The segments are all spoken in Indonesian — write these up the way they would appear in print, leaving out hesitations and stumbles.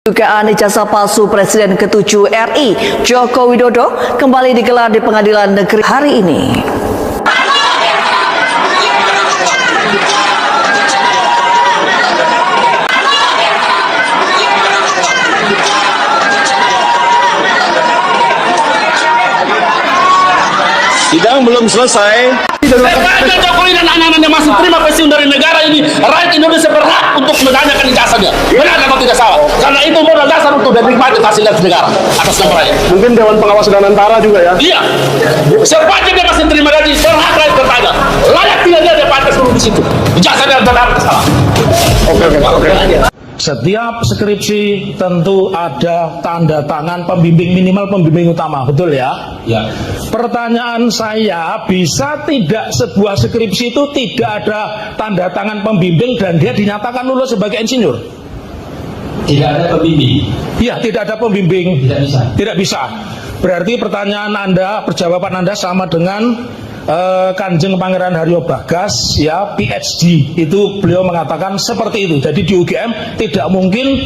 Dugaan ijazah palsu Presiden ke-7 RI Joko Widodo kembali digelar di Pengadilan Negeri hari ini. Sidang belum selesai. Saya Jokowi dan anak-anaknya masih terima pensiun dari negara ini. Rakyat Indonesia berhak untuk menanyakan ijazahnya. Benar atau tidak salah? Karena itu modal dasar untuk menikmati fasilitas negara atas nama rakyat. Mungkin Dewan Pengawas dan Antara juga ya. Iya. Sepanjang dia masih terima gaji, berhak rakyat bertanya. Layak tidak dia pantas dulu di situ. Ijazahnya benar atau salah? Oke. Setiap skripsi tentu ada tanda tangan pembimbing, minimal pembimbing utama, betul ya? Ya. Pertanyaan saya, bisa tidak sebuah skripsi itu tidak ada tanda tangan pembimbing dan dia dinyatakan lulus sebagai insinyur? Tidak ada pembimbing. Iya, tidak ada pembimbing. Tidak bisa. Tidak bisa. Berarti pertanyaan Anda, perjawaban Anda sama dengan Kanjeng Pangeran Haryo Bagas, ya, PhD, itu beliau mengatakan seperti itu. Jadi di UGM tidak mungkin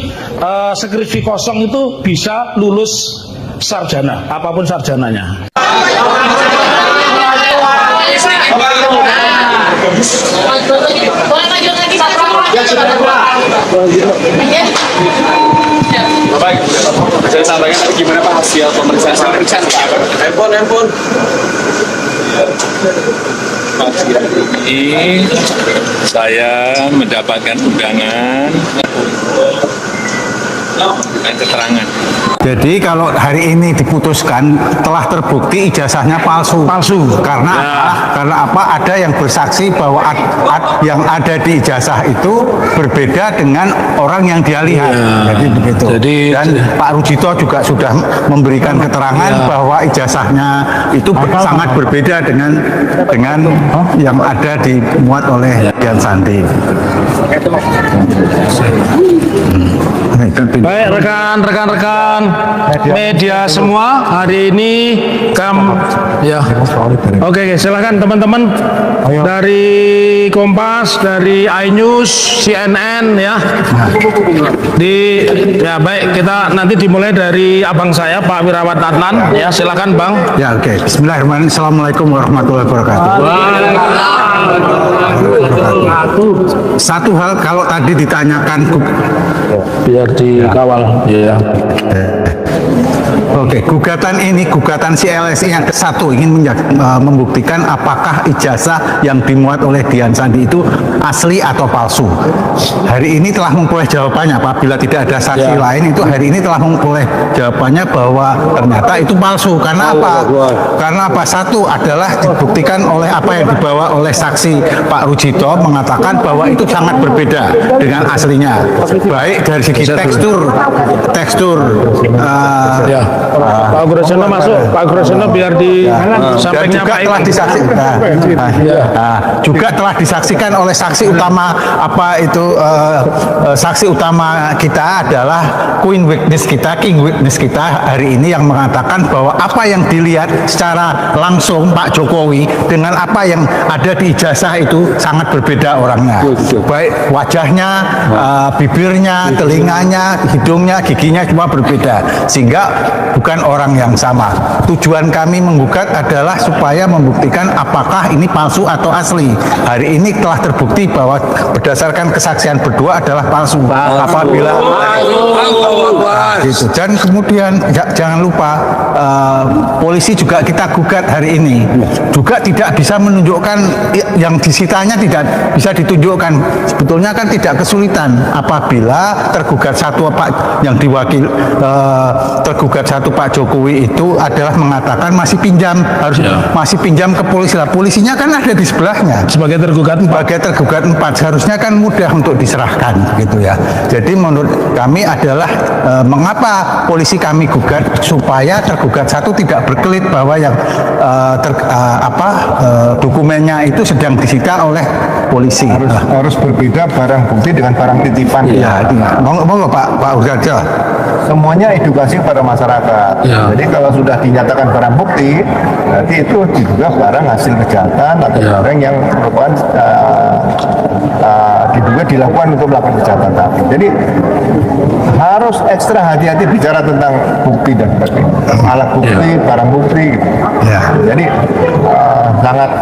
skripsi kosong itu bisa lulus sarjana, apapun sarjananya. Bapak, saya sampaikan tadi gimana Pak hasil pemeriksaan handphone. Ini saya mendapatkan undangan dan keterangan. Jadi kalau hari ini diputuskan telah terbukti ijazahnya palsu. Karena apa? Ada yang bersaksi bahwa yang ada di ijazah itu berbeda dengan orang yang dia lihat. Jadi begitu. Dan Pak Rujito juga sudah memberikan keterangan bahwa ijazahnya itu sangat berbeda dengan yang ada dimuat oleh Dian Sandi. Baik, rekan-rekan media semua, hari ini Oke, silakan teman-teman dari Kompas, dari iNews, CNN, ya. Baik, kita nanti dimulai dari abang saya, Pak Wirawan Adnan, ya, silakan Bang. Ya, oke. Bismillahirrahmanirrahim. Assalamualaikum warahmatullahi wabarakatuh. Satu hal, kalau tadi ditanyakan Biar dikawal, ya. Oke, gugatan si LSI yang ke-1 ingin membuktikan apakah ijazah yang dimuat oleh Dian Sandi itu asli atau palsu. Hari ini telah memperoleh jawabannya. Apabila tidak ada saksi lain, itu hari ini telah memperoleh jawabannya bahwa ternyata itu palsu. Karena apa? Karena apa? Satu adalah dibuktikan oleh apa yang dibawa oleh saksi Pak Rujito, mengatakan bahwa itu sangat berbeda dengan aslinya. Baik dari segi tekstur. Pak Gurosono masuk, Pak Gurosono biar di sampingnya Pak telah disaksikan. Juga telah disaksikan oleh saksi utama saksi utama kita adalah King witness kita hari ini yang mengatakan bahwa apa yang dilihat secara langsung Pak Jokowi dengan apa yang ada di ijazah itu sangat berbeda orangnya. Baik wajahnya, bibirnya, telinganya, hidungnya, giginya semua berbeda. Sehingga bukan orang yang sama. Tujuan kami menggugat adalah supaya membuktikan apakah ini palsu atau asli. Hari ini telah terbukti bahwa berdasarkan kesaksian berdua adalah palsu. Apabila gitu. Dan kemudian jangan lupa polisi juga kita gugat hari ini juga tidak bisa menunjukkan yang disitanya, tidak bisa ditunjukkan. Sebetulnya kan tidak kesulitan apabila tergugat satu yang diwakil tergugat satu Pak Jokowi itu adalah mengatakan masih pinjam ke polisi. Lah polisinya kan ada di sebelahnya sebagai tergugat 4 seharusnya kan mudah untuk diserahkan gitu ya. Jadi menurut kami adalah mengapa polisi kami gugat supaya tergugat satu tidak berkelit bahwa yang dokumennya itu sedang disita oleh polisi. Harus berbeda barang bukti dengan barang titipan. Iya, monggo Pak Urgaja. Semuanya edukasi pada masyarakat. Jadi kalau sudah dinyatakan barang bukti, berarti itu diduga barang hasil kejahatan atau barang yang merupakan diduga dilakukan untuk melakukan kejahatan tadi. Jadi harus ekstra hati-hati bicara tentang bukti dan sebagainya, alat bukti, barang bukti. Gitu. Jadi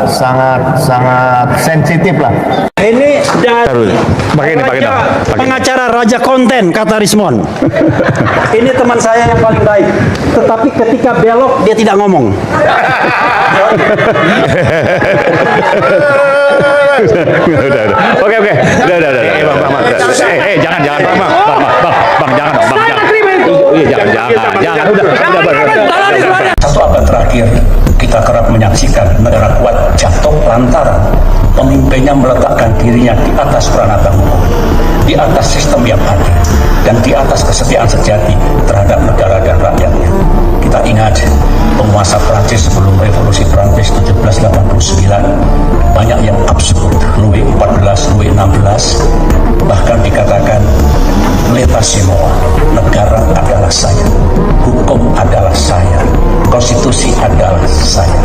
sangat sensitif lah. Ini dari pengacara Raja Konten, kata Rismon. Ini teman saya yang paling baik. Tetapi ketika belok dia tidak ngomong. Udah. Oke. Udah. Jangan, Bang, jangan. Jangan. Udah. Satu abad terakhir, kita kerap menyaksikan negara kuat jatuh lantaran pemimpinnya meletakkan dirinya di atas peranatan hukum, di atas sistem yang adil, dan di atas kesetiaan sejati terhadap negara dan rakyatnya. Kita ingat penguasa Prancis sebelum revolusi Prancis 1789, banyak yang absurd. Louis XIV, Louis XVI, bahkan dikatakan l'état c'est moi, negara adalah saya, hukum adalah saya, konstitusi adalah saya.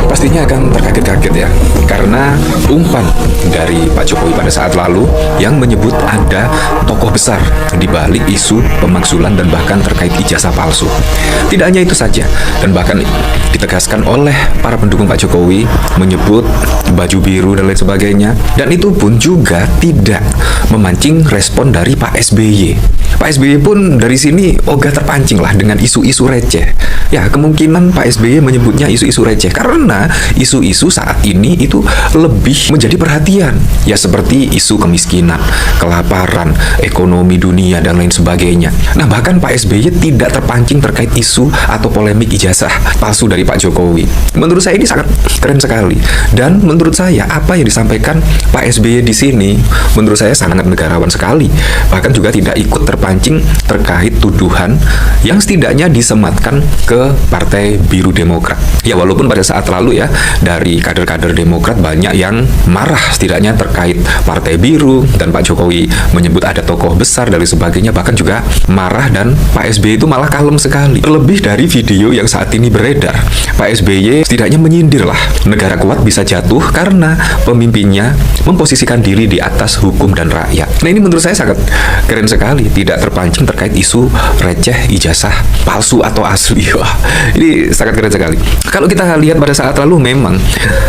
Pastinya akan terkaget-kaget ya, karena umpan dari Pak Jokowi pada saat lalu yang menyebut ada tokoh besar di balik isu pemakzulan dan bahkan terkait ijazah palsu. Tidak hanya itu saja, dan bahkan ditegaskan oleh para pendukung Pak Jokowi menyebut baju biru dan lain sebagainya, dan itu pun juga tidak memancing respon dari Pak SBY. Pak SBY pun dari sini ogah terpancing lah dengan isu-isu receh. Ya, kemungkinan Pak SBY menyebutnya isu-isu receh karena isu-isu saat ini itu lebih menjadi perhatian. Ya, seperti isu kemiskinan, kelaparan, ekonomi dunia, dan lain sebagainya. Nah, bahkan Pak SBY tidak terpancing terkait isu atau polemik ijazah palsu dari Pak Jokowi. Menurut saya ini sangat keren sekali. Dan menurut saya apa yang disampaikan Pak SBY di sini menurut saya sangat negarawan sekali. Bahkan juga tidak ikut terpancing terkait tuduhan yang setidaknya disematkan ke Partai Biru Demokrat. Ya, walaupun pada saat lalu ya dari kader-kader Demokrat banyak yang marah setidaknya terkait Partai Biru, dan Pak Jokowi menyebut ada tokoh besar dan sebagainya, bahkan juga marah, dan Pak SBY itu malah kalem sekali. Terlebih dari video yang saat ini beredar, Pak SBY setidaknya menyindir lah negara kuat bisa jatuh karena pemimpinnya memposisikan diri di atas hukum dan rakyat. Nah, ini menurut saya sangat keren sekali, tidak terpancing terkait isu receh ijazah palsu atau asli. Wah, ini sangat keren sekali. Kalau kita lihat pada saat lalu memang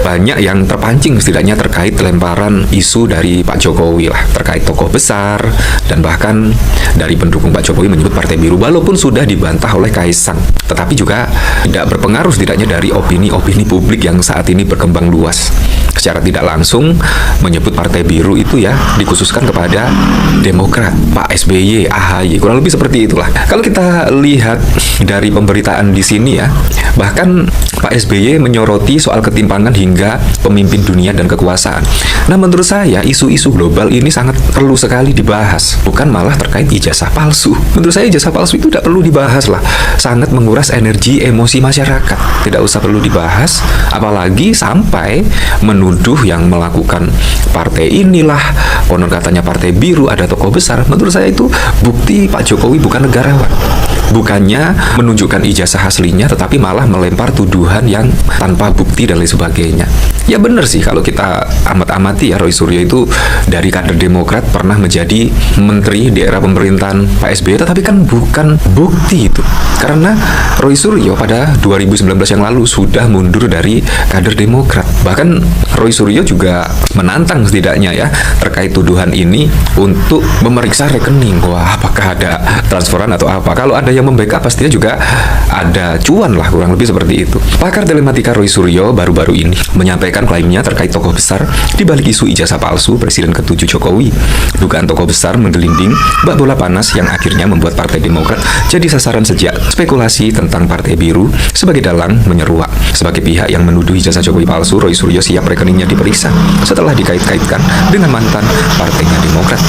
banyak yang terpancing setidaknya terkait lemparan isu dari Pak Jokowi lah terkait tokoh besar, dan bahkan dari pendukung Pak Jokowi menyebut Partai Biru, walaupun sudah dibantah oleh Kaisang, tetapi juga tidak berpengaruh setidaknya dari opini-opini publik yang saat ini berkembang luas. Secara tidak langsung menyebut Partai Biru itu ya dikhususkan kepada Demokrat, Pak SBY, AHY, kurang lebih seperti itulah. Kalau kita lihat dari pemberitaan di sini ya, bahkan Pak SBY menyoroti soal ketimpangan hingga pemimpin dunia dan kekuasaan. Nah, menurut saya isu-isu global ini sangat perlu sekali dibahas, bukan malah terkait ijazah palsu. Menurut saya ijazah palsu itu tidak perlu dibahas lah, sangat menguras energi emosi masyarakat, tidak usah perlu dibahas, apalagi sampai menuduh yang melakukan partai inilah konon katanya Partai Biru ada tokoh besar. Menurut saya itu bukti Pak Jokowi bukan negarawan, bukannya menunjukkan ijazah aslinya, tetapi malah melempar tuduhan yang tanpa bukti dan lain sebagainya. Ya benar sih, kalau kita amat-amati ya, Roy Suryo itu dari kader Demokrat pernah menjadi menteri di era pemerintahan Pak SBY, tetapi kan bukan bukti itu, karena Roy Suryo pada 2019 yang lalu sudah mundur dari kader Demokrat. Bahkan Roy Suryo juga menantang setidaknya ya terkait tuduhan ini untuk memeriksa rekening. Wah, apakah ada transferan atau apa? Kalau ada yang membackup pastinya juga ada cuan lah, kurang lebih seperti itu. Pakar telematika Roy Suryo baru-baru ini menyampaikan klaimnya terkait tokoh besar di balik isu ijazah palsu Presiden ke-7 Jokowi. Dugaan tokoh besar menggelinding bak bola panas yang akhirnya membuat Partai Demokrat jadi sasaran sejak spekulasi tentang Partai Biru sebagai dalang menyeruak. Sebagai pihak yang menuduh ijazah Jokowi palsu, Roy Suryo siap rekeningnya diperiksa setelah dikait-kaitkan dengan mantan partainya Demokrat.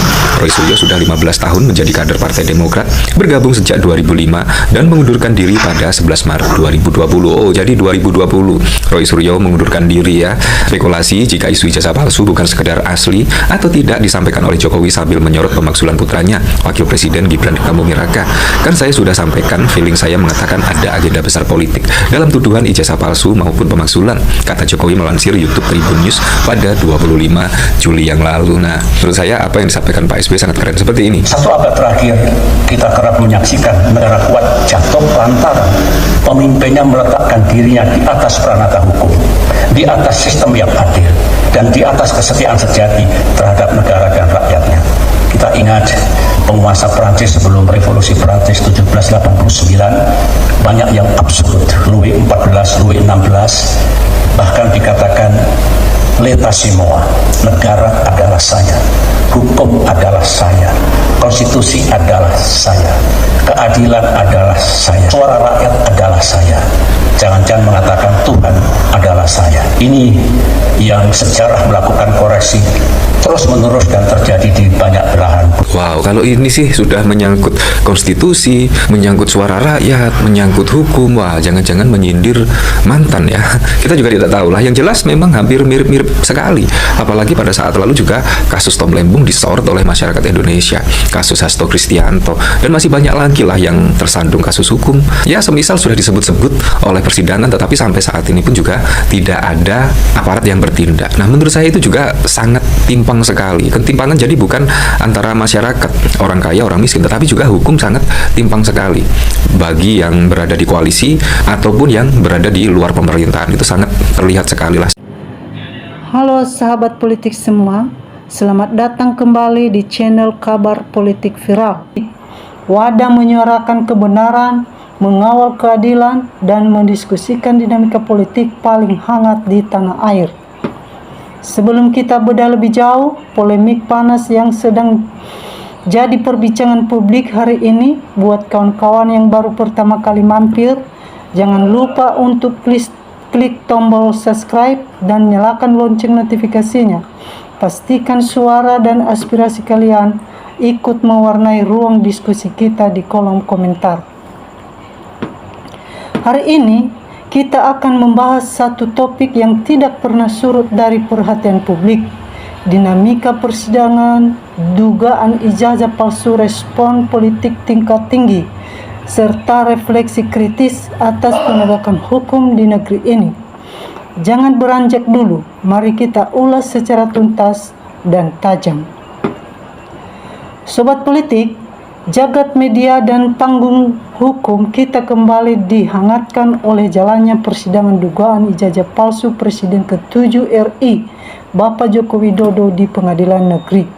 Roy Suryo sudah 15 tahun menjadi kader Partai Demokrat, bergabung sejak 2005 dan mengundurkan diri pada 11 Maret 2020. Oh, jadi 2020 Roy Suryo mengundurkan diri ya. saja spekulasi jika isu ijazah palsu bukan sekedar asli atau tidak disampaikan oleh Jokowi sambil menyorot pemakzulan putranya, Wakil Presiden Gibran Rakabuming Raka. Kan saya sudah sampaikan, feeling saya mengatakan ada agenda besar politik dalam tuduhan ijazah palsu maupun pemakzulan, kata Jokowi melansir YouTube Tribun News pada 25 Juli yang lalu. Nah, menurut saya apa yang disampaikan Pak SBY sangat keren seperti ini. Satu abad terakhir, kita kerap menyaksikan negara kuat jatuh lantaran pemimpinnya meletakkan dirinya di atas peranata hukum, di atas sistem yang adil, dan di atas kesetiaan sejati terhadap negara dan rakyatnya. Kita ingat penguasa Prancis sebelum revolusi Prancis 1789, banyak yang absurd. Louis XIV, Louis XVI, bahkan dikatakan l'état c'est moi, negara adalah saya, hukum adalah saya, konstitusi adalah saya, keadilan adalah saya, suara rakyat adalah saya. Jangan-jangan mengatakan Tuhan adalah saya. Ini yang sejarah melakukan koreksi terus-menerus dan terjadi di banyak belahan. Wow, kalau ini sih sudah menyangkut konstitusi, menyangkut suara rakyat, menyangkut hukum. Wah, jangan-jangan menyindir mantan ya. Kita juga tidak tahu lah. Yang jelas memang hampir mirip-mirip sekali. Apalagi pada saat lalu juga kasus Tom Lembung disorot oleh masyarakat Indonesia, kasus Hasto Kristianto, dan masih banyak lagi lah yang tersandung kasus hukum. Ya, semisal sudah disebut-sebut oleh persidangan, tetapi sampai saat ini pun juga tidak ada aparat yang bertindak. Nah, menurut saya itu juga sangat timpang sekali. Ketimpangan jadi bukan antara masyarakat, orang kaya, orang miskin, tetapi juga hukum sangat timpang sekali. Bagi yang berada di koalisi ataupun yang berada di luar pemerintahan, itu sangat terlihat sekali lah. Halo sahabat politik semua, selamat datang kembali di channel Kabar Politik Viral. Wadah menyuarakan kebenaran, mengawal keadilan, dan mendiskusikan dinamika politik paling hangat di tanah air. Sebelum kita bedah lebih jauh, polemik panas yang sedang jadi perbincangan publik hari ini, buat kawan-kawan yang baru pertama kali mampir, jangan lupa untuk klik tombol subscribe dan nyalakan lonceng notifikasinya. Pastikan suara dan aspirasi kalian ikut mewarnai ruang diskusi kita di kolom komentar. Hari ini kita akan membahas satu topik yang tidak pernah surut dari perhatian publik. Dinamika persidangan, dugaan ijazah palsu, respon politik tingkat tinggi, serta refleksi kritis atas penegakan hukum di negeri ini. Jangan beranjak dulu, mari kita ulas secara tuntas dan tajam. Sobat politik, jagat media dan panggung hukum kita kembali dihangatkan oleh jalannya persidangan dugaan ijazah palsu Presiden ke-7 RI, Bapak Joko Widodo di Pengadilan Negeri.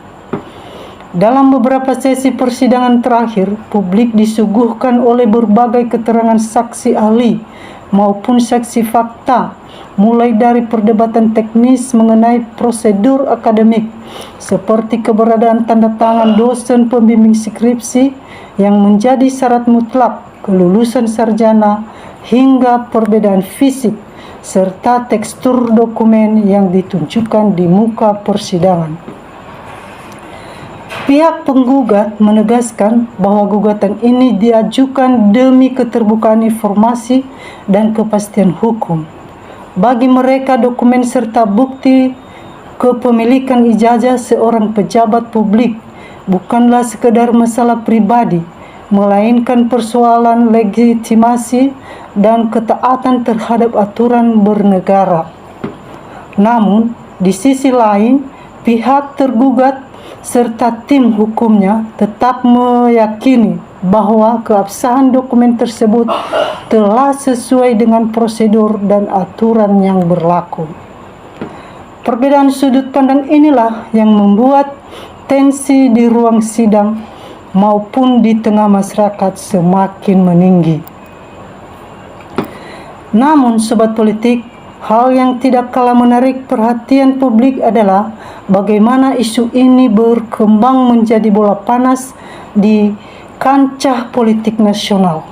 Dalam beberapa sesi persidangan terakhir, publik disuguhkan oleh berbagai keterangan saksi ahli maupun saksi fakta, mulai dari perdebatan teknis mengenai prosedur akademik, seperti keberadaan tanda tangan dosen pembimbing skripsi yang menjadi syarat mutlak kelulusan sarjana, hingga perbedaan fisik, serta tekstur dokumen yang ditunjukkan di muka persidangan. Pihak penggugat menegaskan bahwa gugatan ini diajukan demi keterbukaan informasi dan kepastian hukum. Bagi mereka, dokumen serta bukti kepemilikan ijazah seorang pejabat publik bukanlah sekedar masalah pribadi, melainkan persoalan legitimasi dan ketaatan terhadap aturan bernegara. Namun, di sisi lain, pihak tergugat serta tim hukumnya tetap meyakini bahwa keabsahan dokumen tersebut telah sesuai dengan prosedur dan aturan yang berlaku. Perbedaan sudut pandang inilah yang membuat tensi di ruang sidang maupun di tengah masyarakat semakin meninggi. Namun, sobat politik, hal yang tidak kalah menarik perhatian publik adalah bagaimana isu ini berkembang menjadi bola panas di kancah politik nasional.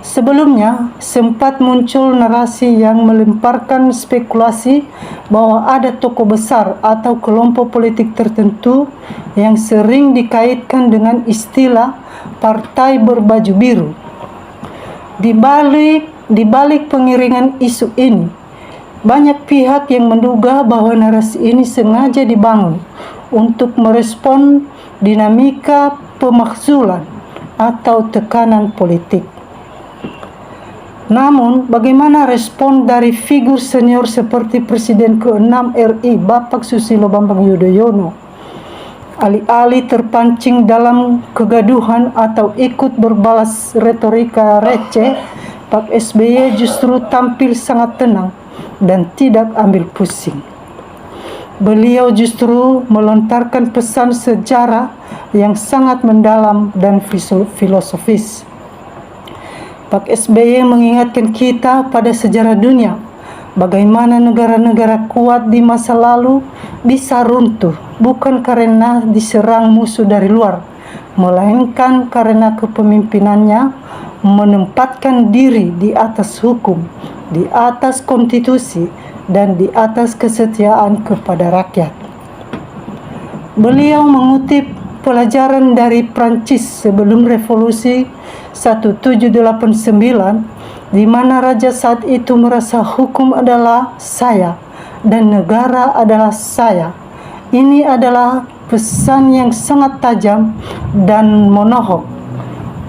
Sebelumnya, sempat muncul narasi yang melemparkan spekulasi bahwa ada tokoh besar atau kelompok politik tertentu yang sering dikaitkan dengan istilah partai berbaju biru. Di balik pengiringan isu ini, Banyak pihak yang menduga bahwa narasi ini sengaja dibangun untuk merespon dinamika pemakzulan atau tekanan politik. Namun, bagaimana respon dari figur senior seperti Presiden ke-6 RI, Bapak Susilo Bambang Yudhoyono? Alih-alih terpancing dalam kegaduhan atau ikut berbalas retorika receh, Pak SBY justru tampil sangat tenang dan tidak ambil pusing. Beliau justru melontarkan pesan sejarah yang sangat mendalam dan filosofis. Pak SBY mengingatkan kita pada sejarah dunia, bagaimana negara-negara kuat di masa lalu bisa runtuh bukan karena diserang musuh dari luar, melainkan karena kepemimpinannya menempatkan diri di atas hukum, di atas konstitusi, dan di atas kesetiaan kepada rakyat. Beliau mengutip pelajaran dari Prancis sebelum revolusi 1789, di mana raja saat itu merasa hukum adalah saya dan negara adalah saya. Ini adalah pesan yang sangat tajam dan menohok,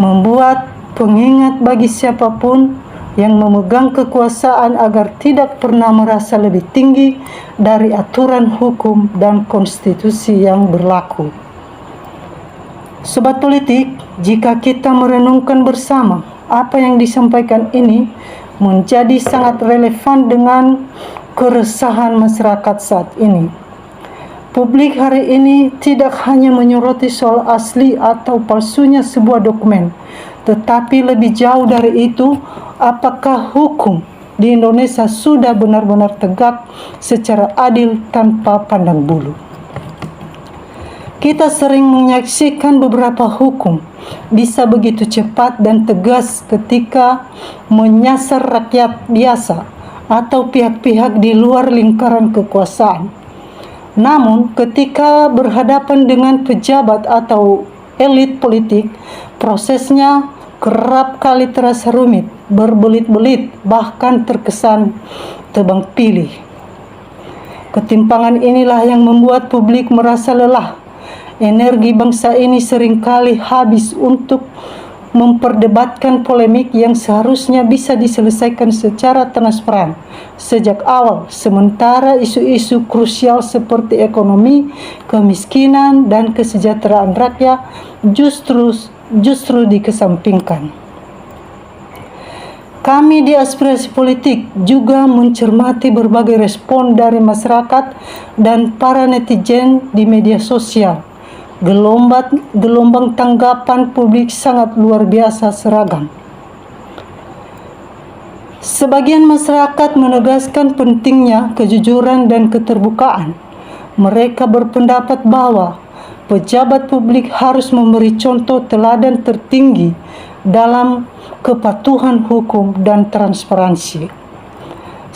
membuat pengingat bagi siapapun yang memegang kekuasaan agar tidak pernah merasa lebih tinggi dari aturan hukum dan konstitusi yang berlaku. Sobat politik, jika kita merenungkan bersama apa yang disampaikan ini menjadi sangat relevan dengan keresahan masyarakat saat ini. Publik hari ini tidak hanya menyoroti soal asli atau palsunya sebuah dokumen, tetapi lebih jauh dari itu, apakah hukum di Indonesia sudah benar-benar tegak secara adil tanpa pandang bulu. Kita sering menyaksikan beberapa hukum bisa begitu cepat dan tegas ketika menyasar rakyat biasa atau pihak-pihak di luar lingkaran kekuasaan. Namun, ketika berhadapan dengan pejabat atau elit politik, prosesnya kerap kali terasa rumit, berbelit-belit, bahkan terkesan tebang pilih. Ketimpangan inilah yang membuat publik merasa lelah. Energi bangsa ini seringkali habis untuk memperdebatkan polemik yang seharusnya bisa diselesaikan secara transparan sejak awal, sementara isu-isu krusial seperti ekonomi, kemiskinan, dan kesejahteraan rakyat justru dikesampingkan. Kami di Aspirasi Politik juga mencermati berbagai respon dari masyarakat dan para netizen di media sosial. Gelombang tanggapan publik sangat luar biasa seragam. Sebagian masyarakat menegaskan pentingnya kejujuran dan keterbukaan. Mereka berpendapat bahwa pejabat publik harus memberi contoh teladan tertinggi dalam kepatuhan hukum dan transparansi.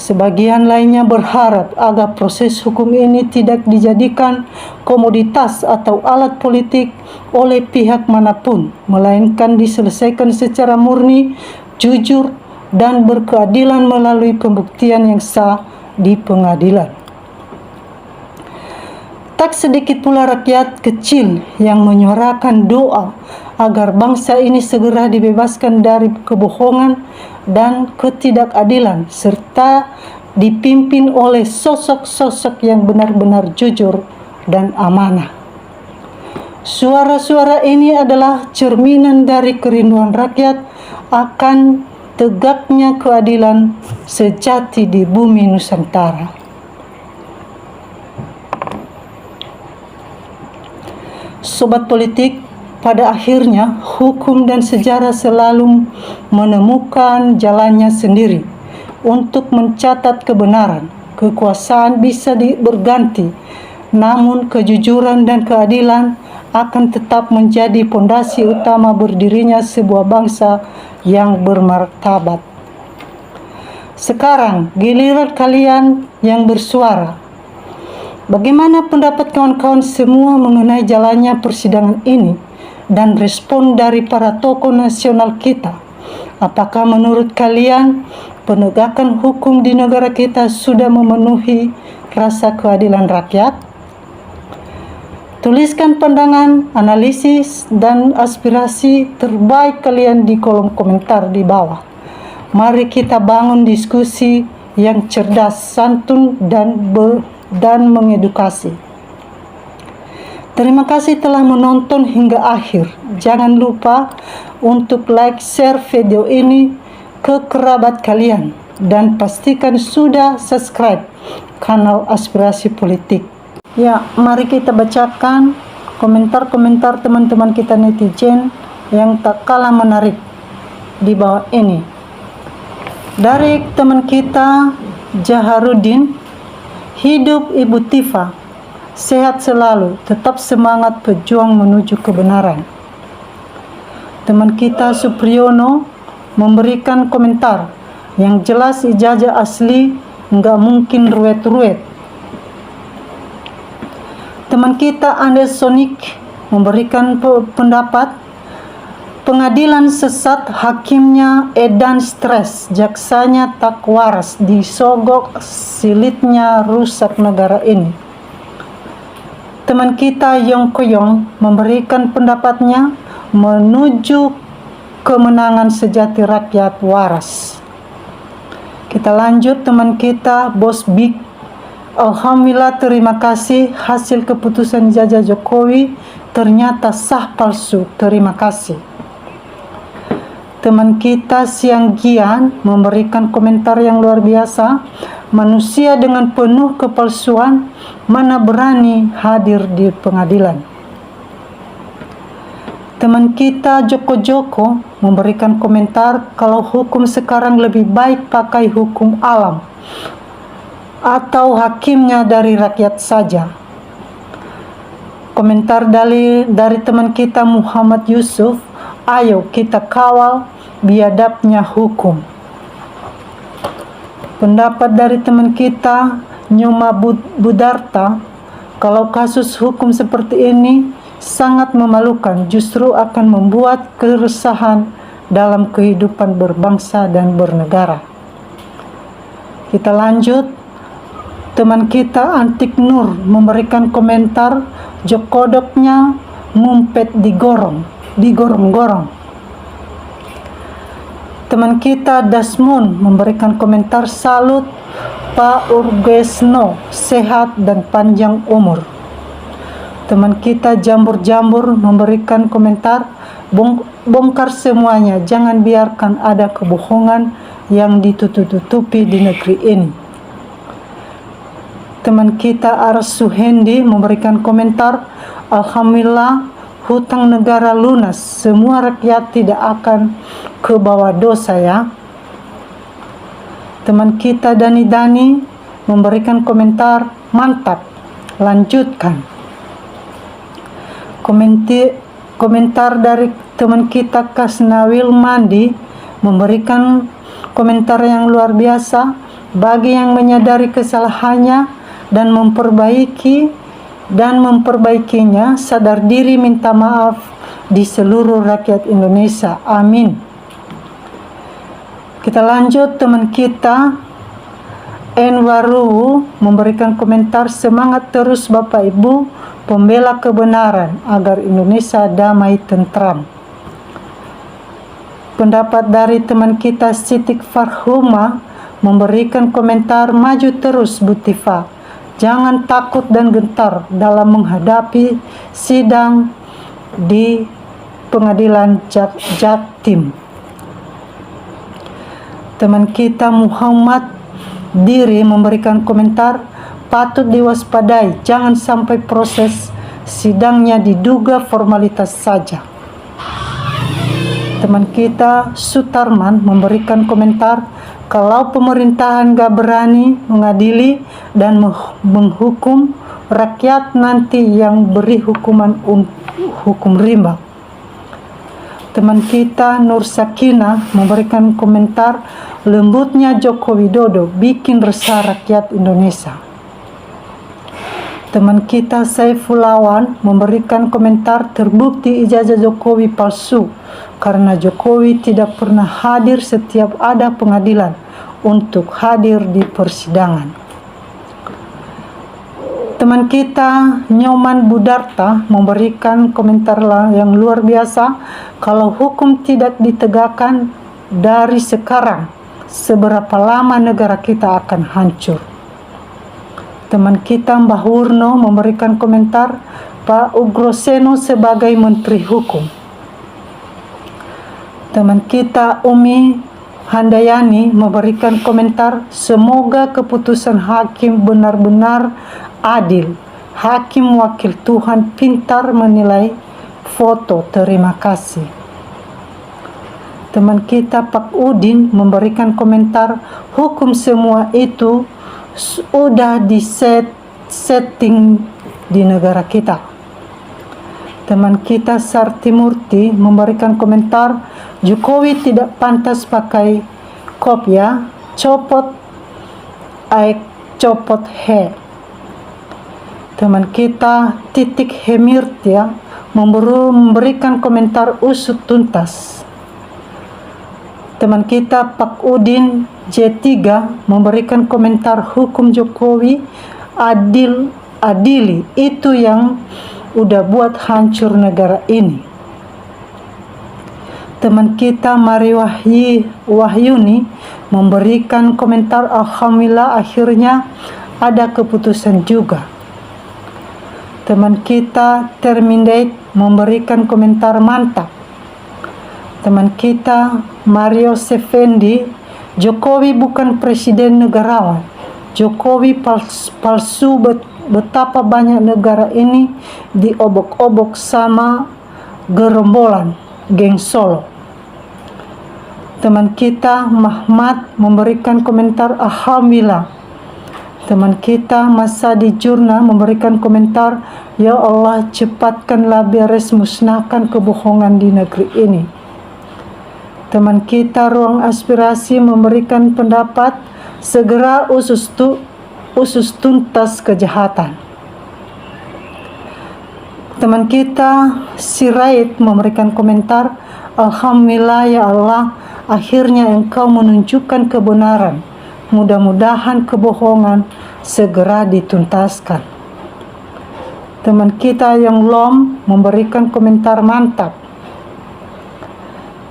Sebagian lainnya berharap agar proses hukum ini tidak dijadikan komoditas atau alat politik oleh pihak manapun, melainkan diselesaikan secara murni, jujur, dan berkeadilan melalui pembuktian yang sah di pengadilan. Tak sedikit pula rakyat kecil yang menyuarakan doa agar bangsa ini segera dibebaskan dari kebohongan dan ketidakadilan, serta dipimpin oleh sosok-sosok yang benar-benar jujur dan amanah. Suara-suara ini adalah cerminan dari kerinduan rakyat akan tegaknya keadilan sejati di bumi Nusantara. Sobat politik, pada akhirnya hukum dan sejarah selalu menemukan jalannya sendiri untuk mencatat kebenaran. Kekuasaan bisa berganti, namun kejujuran dan keadilan akan tetap menjadi pondasi utama berdirinya sebuah bangsa yang bermartabat. Sekarang giliran kalian yang bersuara. Bagaimana pendapat kawan-kawan semua mengenai jalannya persidangan ini dan respon dari para tokoh nasional kita? Apakah menurut kalian penegakan hukum di negara kita sudah memenuhi rasa keadilan rakyat? Tuliskan pandangan, analisis, dan aspirasi terbaik kalian di kolom komentar di bawah. Mari kita bangun diskusi yang cerdas, santun, dan mengedukasi. Terima kasih telah menonton hingga akhir. Jangan lupa untuk like, share video ini ke kerabat kalian, dan pastikan sudah subscribe kanal Aspirasi Politik. Ya, mari kita bacakan komentar-komentar teman-teman kita netizen yang tak kalah menarik di bawah ini. Dari teman kita Jaharudin, hidup Ibu Tifa, sehat selalu, tetap semangat pejuang menuju kebenaran. Teman kita Supriyono memberikan komentar, yang jelas ijazah asli nggak mungkin ruwet-ruwet. Teman kita Andersonik memberikan pendapat, pengadilan sesat, hakimnya edan stres, jaksanya tak waras, disogok silitnya rusak negara ini. Teman kita Yongkoyong memberikan pendapatnya, menuju kemenangan sejati rakyat waras. Kita lanjut teman kita Bos Big. Alhamdulillah, terima kasih, hasil keputusan ijazah Jokowi ternyata sah palsu, terima kasih. Teman kita Siang Gian memberikan komentar yang luar biasa, manusia dengan penuh kepalsuan mana berani hadir di pengadilan. Teman kita Joko memberikan komentar kalau hukum sekarang lebih baik pakai hukum alam atau hakimnya dari rakyat saja. Komentar dari teman kita Muhammad Yusuf, ayo kita kawal biadabnya hukum. Pendapat dari teman kita Nyoma Budarta, kalau kasus hukum seperti ini sangat memalukan, justru akan membuat keresahan dalam kehidupan berbangsa dan bernegara. Kita lanjut. Teman kita Antik Nur memberikan komentar, jokodoknya ngumpet digorong-gorong. Teman kita Dasmun memberikan komentar, salut Pak Urgesno, sehat dan panjang umur. Teman kita Jambur-Jambur memberikan komentar, bongkar semuanya, jangan biarkan ada kebohongan yang ditutup-tutupi di negeri ini. Teman kita Aras Suhendi memberikan komentar, alhamdulillah hutang negara lunas, semua rakyat tidak akan ke bawah dosa ya. Teman kita Dani memberikan komentar, mantap, lanjutkan. Komentar dari teman kita Kasnawil Mandi memberikan komentar yang luar biasa, bagi yang menyadari kesalahannya dan memperbaikinya, sadar diri minta maaf di seluruh rakyat Indonesia, amin. Kita lanjut, teman kita Enwaru memberikan komentar, semangat terus Bapak Ibu pembela kebenaran agar Indonesia damai tentram. Pendapat dari teman kita Sitik Farhuma memberikan komentar, maju terus Bu Tifa, jangan takut dan gentar dalam menghadapi sidang di pengadilan Jatim. Teman kita Muhammad Diri memberikan komentar, patut diwaspadai, jangan sampai proses sidangnya diduga formalitas saja. Teman kita Sutarman memberikan komentar, kalau pemerintahan gak berani mengadili dan menghukum rakyat, nanti yang beri hukum rimba. Teman kita Nur Sakina memberikan komentar, lembutnya Joko Widodo bikin resah rakyat Indonesia. Teman kita Saifulawan memberikan komentar, terbukti ijazah Jokowi palsu karena Jokowi tidak pernah hadir setiap ada pengadilan untuk hadir di persidangan. Teman kita Nyoman Budarta memberikan komentar yang luar biasa, kalau hukum tidak ditegakkan dari sekarang, seberapa lama negara kita akan hancur. Teman kita Mbah Wurno memberikan komentar, Pak Ugroseno sebagai Menteri Hukum. Teman kita Umi Handayani memberikan komentar, semoga keputusan hakim benar-benar adil. Hakim wakil Tuhan pintar menilai foto, terima kasih. Teman kita Pak Udin memberikan komentar, hukum semua itu sudah setting di negara kita. Teman kita Sartimurti memberikan komentar, Jokowi tidak pantas pakai kopiah, copot he. Teman kita Titik Hemirtia memberikan komentar usut tuntas. Teman kita Pak Udin J3 memberikan komentar, hukum Jokowi adili itu yang udah buat hancur negara ini. Teman kita Mari Wahyuni memberikan komentar, alhamdulillah akhirnya ada keputusan juga. Teman kita Terminate memberikan komentar, mantap. Teman kita Mario Sefendi, Jokowi bukan presiden negarawan. Jokowi palsu, betapa banyak negara ini diobok-obok sama gerombolan geng Solo. Teman kita Mahmad memberikan komentar, alhamdulillah. Teman kita Masadi Jurna memberikan komentar, ya Allah cepatkanlah beres musnahkan kebohongan di negeri ini. Teman kita Ruang Aspirasi memberikan pendapat, segera usus tuntas kejahatan. Teman kita Sirait memberikan komentar, alhamdulillah ya Allah, akhirnya Engkau menunjukkan kebenaran. Mudah-mudahan kebohongan segera dituntaskan. Teman kita yang Lom memberikan komentar, mantap.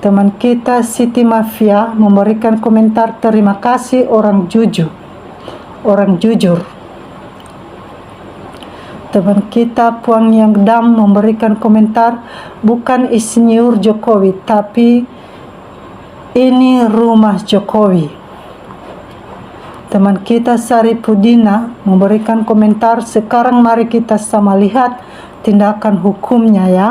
Teman kita Siti Mafia memberikan komentar, terima kasih orang jujur. Teman kita Puang Yang Dam memberikan komentar, bukan insinyur Jokowi, tapi ini rumah Jokowi. Teman kita Sari Pudina memberikan komentar, sekarang mari kita sama lihat tindakan hukumnya ya.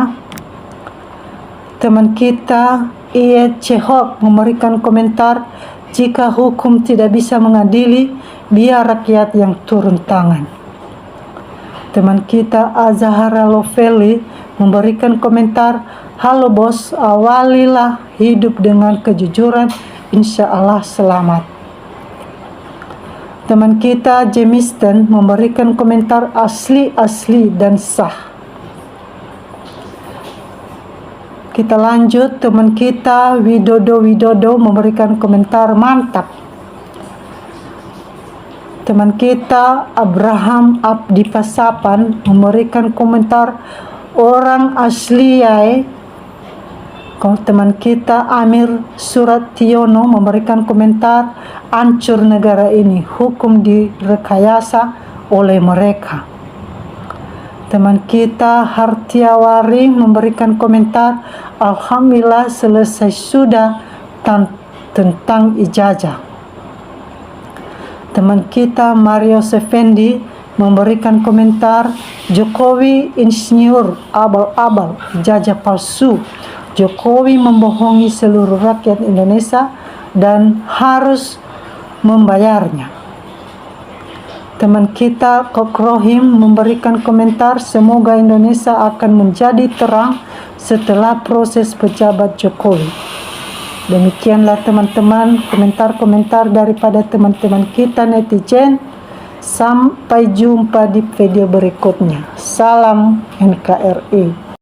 Teman kita Ie Cehok memberikan komentar, jika hukum tidak bisa mengadili, biar rakyat yang turun tangan. Teman kita Azahara Loveli memberikan komentar, halo bos, awalilah hidup dengan kejujuran, insya Allah selamat. Teman kita Jemisten memberikan komentar, asli dan sah. Kita lanjut, teman kita Widodo memberikan komentar, mantap. Teman kita Abraham Abdi Pasapan memberikan komentar, orang asli yae. Teman kita Amir Surationo memberikan komentar, hancur negara ini, hukum direkayasa oleh mereka. Teman kita Hartiawari memberikan komentar, alhamdulillah selesai sudah tentang ijazah. Teman kita Mario Sefendi memberikan komentar, Jokowi insinyur, abal-abal, ijazah palsu. Jokowi membohongi seluruh rakyat Indonesia dan harus membayarnya. Teman kita Kokrohim memberikan komentar, semoga Indonesia akan menjadi terang setelah proses pejabat Jokowi. Demikianlah teman-teman komentar-komentar daripada teman-teman kita netizen. Sampai jumpa di video berikutnya. Salam NKRI.